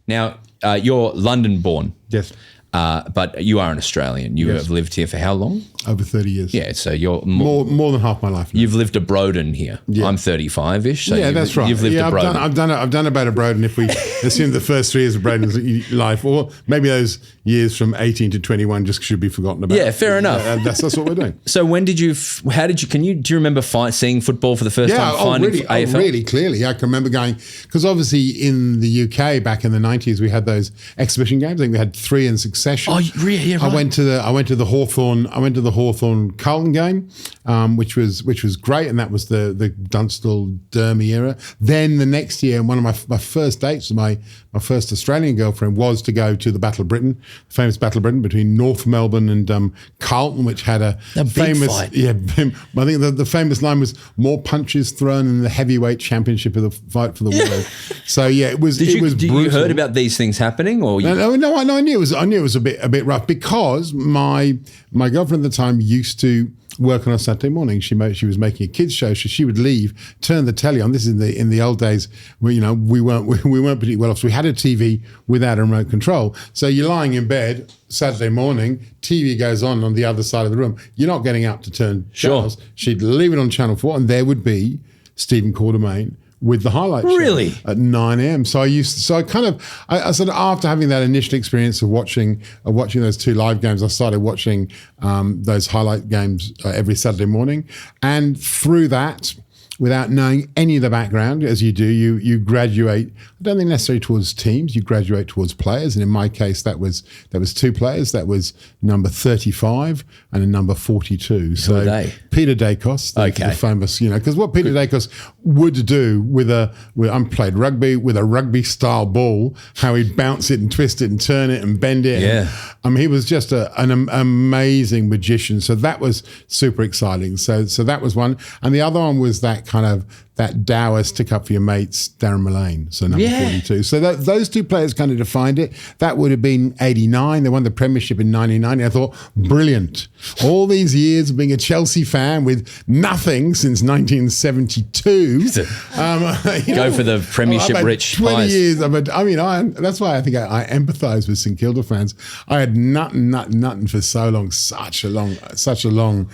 Now, you're London born. Yes. But you are an Australian. You have lived here for how long? Over 30 years. Yeah, so you're more than half my life now. You've lived a Broden here. Yeah. I'm 35-ish. So that's right. You've lived a Broden. I've done about a Broden if we assume the first 3 years of Broden's life, or maybe those years from 18 to 21 just should be forgotten about. Yeah, fair enough. That's what we're doing. So when did you? Do you remember seeing football for the first time? AFL? Really clearly. I can remember going, because obviously in the UK back in the 90s we had those exhibition games. I think we had 3 in succession. Oh, yeah, right. I went to the Hawthorn Carlton game, which was great, and that was the Dunstall Dermy era. Then the next year, one of my first dates with my first Australian girlfriend was to go to the Battle of Britain, the famous Battle of Britain between North Melbourne and Carlton, which had a famous fight. Yeah, I think the famous line was more punches thrown in the heavyweight championship of the fight for the world. So yeah, it was. Did you heard about these things happening, or no? I knew it was a bit rough, because my girlfriend at the time used to work on a Saturday morning. She was making a kids show, so she would leave, turn the telly on. This is in the old days where we weren't particularly well off. So we had a TV without a remote control. So you're lying in bed Saturday morning, TV goes on the other side of the room. You're not getting up to turn channels. Sure. She'd leave it on Channel 4, and there would be Stephen Quartermain with the highlights really at 9 a.m. So I sort of after having that initial experience of watching those 2 live games, I started watching those highlight games every Saturday morning, and through that, without knowing any of the background, as you do, you graduate. I don't think necessarily towards teams. You graduate towards players, and in my case, that was 2 players. That was number 35 and a number 42. So Peter Dacos, the famous, because what Peter Dacos would do I played rugby with a rugby style ball, how he'd bounce it and twist it and turn it and bend it. Yeah, he was just an amazing magician. So that was super exciting. So that was one, and the other one was that kind of that Dower stick up for your mates, Darren Mullane, so number 42. So those 2 players kind of defined it. That would have been 89. They won the Premiership in 1990. I thought, brilliant. All these years of being a Chelsea fan with nothing since 1972. Go for the Premiership-rich 20 highs. years. That's why I think I empathise with St Kilda fans. I had nothing for so long, such a long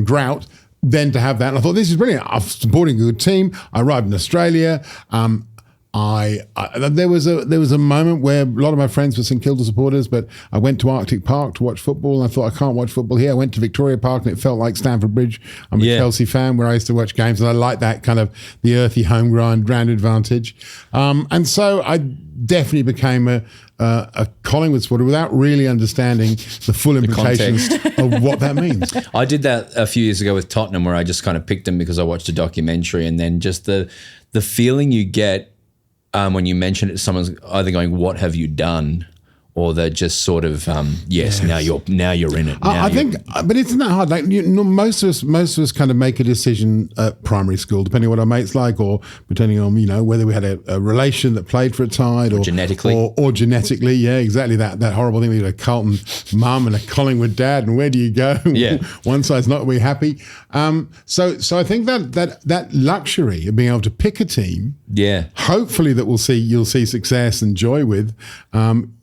drought. Then to have that, and I thought, this is brilliant. I'm supporting a good team. I arrived in Australia. There was a moment where a lot of my friends were St Kilda supporters, but I went to Arctic Park to watch football, and I thought, I can't watch football here. I went to Victoria Park, and it felt like Stamford Bridge. I'm a Chelsea fan, where I used to watch games, and I like that kind of the earthy home ground advantage. And so I definitely became a Collingwood supporter without really understanding the full implications of what that means. I did that a few years ago with Tottenham, where I just kind of picked them because I watched a documentary, and then just the feeling you get when you mention it to someone's either going, "What have you done?" or they're just sort of, yes. Now you're in it. I think, but it's not hard. Like most of us kind of make a decision at primary school, depending on what our mates like, or depending on whether we had a relation that played for a side, or genetically, or genetically. Yeah, exactly. That horrible thing. We had a Carlton mum and a Collingwood dad, and where do you go? Yeah, one side's not going to be happy. So I think that luxury of being able to pick a team, hopefully that you'll see success and joy with.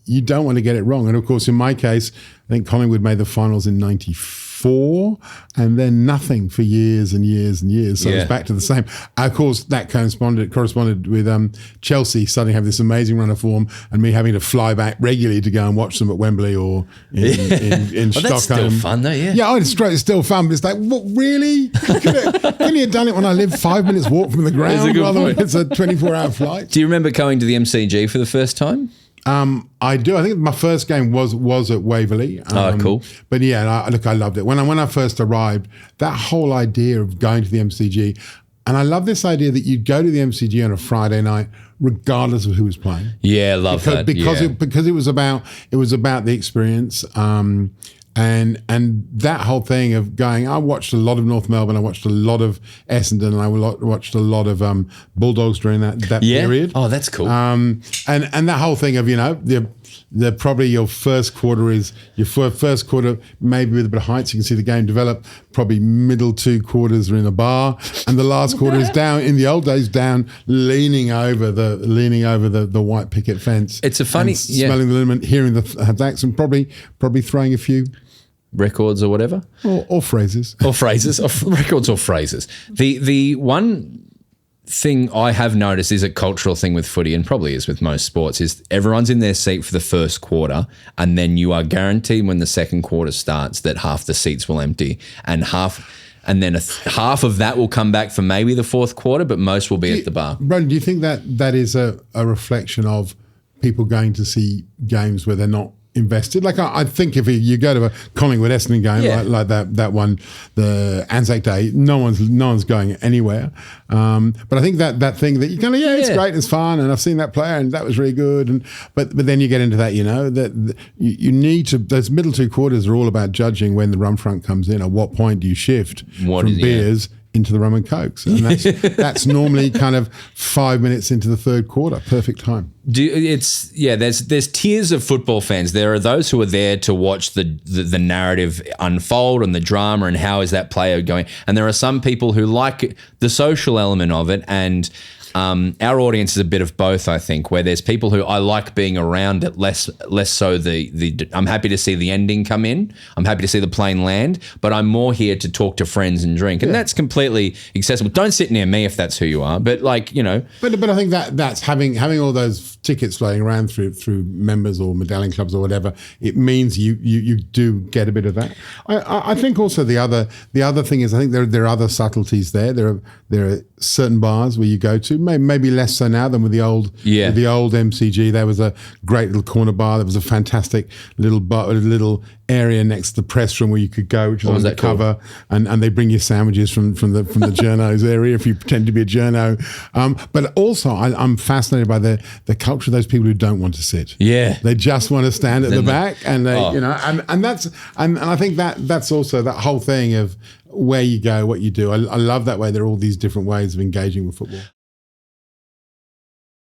You don't want to get it wrong. And of course, in my case, I think Collingwood made the finals in 94 and then nothing for years and years and years. So it's back to the same. Of course, that corresponded with Chelsea suddenly having this amazing run of form, and me having to fly back regularly to go and watch them at Wembley or in Stockholm. That's still fun though, Yeah, it's still fun, but it's like, what, really? Couldn't you have done it when I lived 5 minutes walk from the ground rather than it's a 24-hour flight? Do you remember going to the MCG for the first time? I do. I think my first game was at Waverley. Cool. But I loved it. When I first arrived, that whole idea of going to the MCG, and I love this idea that you'd go to the MCG on a Friday night, regardless of who was playing. Yeah, love that. Because it was about the experience. And that whole thing of going, I watched a lot of North Melbourne, I watched a lot of Essendon, and I watched a lot of Bulldogs during that period. Oh, that's cool. And that whole thing of, the probably your first quarter is your first quarter maybe with a bit of height, so you can see the game develop. Probably middle 2 quarters are in a bar, and the last quarter is down. In the old days, down leaning over the white picket fence. It's a funny smelling the liniment, hearing the accent, probably throwing a few records or whatever, or phrases, or records or phrases. The one thing I have noticed is a cultural thing with footy, and probably is with most sports, is everyone's in their seat for the first quarter, and then you are guaranteed when the second quarter starts that half the seats will empty, and then half of that will come back for maybe the fourth quarter, but most will be at the bar. Broden, do you think that is a reflection of people going to see games where they're not invested? Like I think if you go to a Collingwood Essendon game like that one, the Anzac Day, no one's going anywhere. But I think that thing that you kind of it's great, it's fun, and I've seen that player and that was really good. And but then you get into that, that you need to. Those middle 2 quarters are all about judging when the rum front comes in. At what point do you shift from beers into the rum and cokes? And that's normally kind of 5 minutes into the third quarter. Perfect time. There's tiers of football fans. There are those who are there to watch the narrative unfold and the drama and how is that player going. And there are some people who like the social element of it, and our audience is a bit of both, I think, where there's people who I like being around it, less so the I'm happy to see the ending come in. I'm happy to see the plane land, but I'm more here to talk to friends and drink. And that's completely accessible. Don't sit near me if that's who you are, but But I think that's having all those tickets floating around through members or medallion clubs or whatever, it means you do get a bit of that. I think also the other thing is, I think there are other subtleties there. There are certain bars where you go to, maybe less so now than with the old MCG. There was a great little corner bar. There was a fantastic little area next to the press room where you could go, which was undercover, and they bring you sandwiches from the journos area if you pretend to be a journo. But also, I'm fascinated by the culture of those people who don't want to sit. Yeah, they just want to stand at the back, and they and I think that's also that whole thing of where you go, what you do. I love that way. There are all these different ways of engaging with football.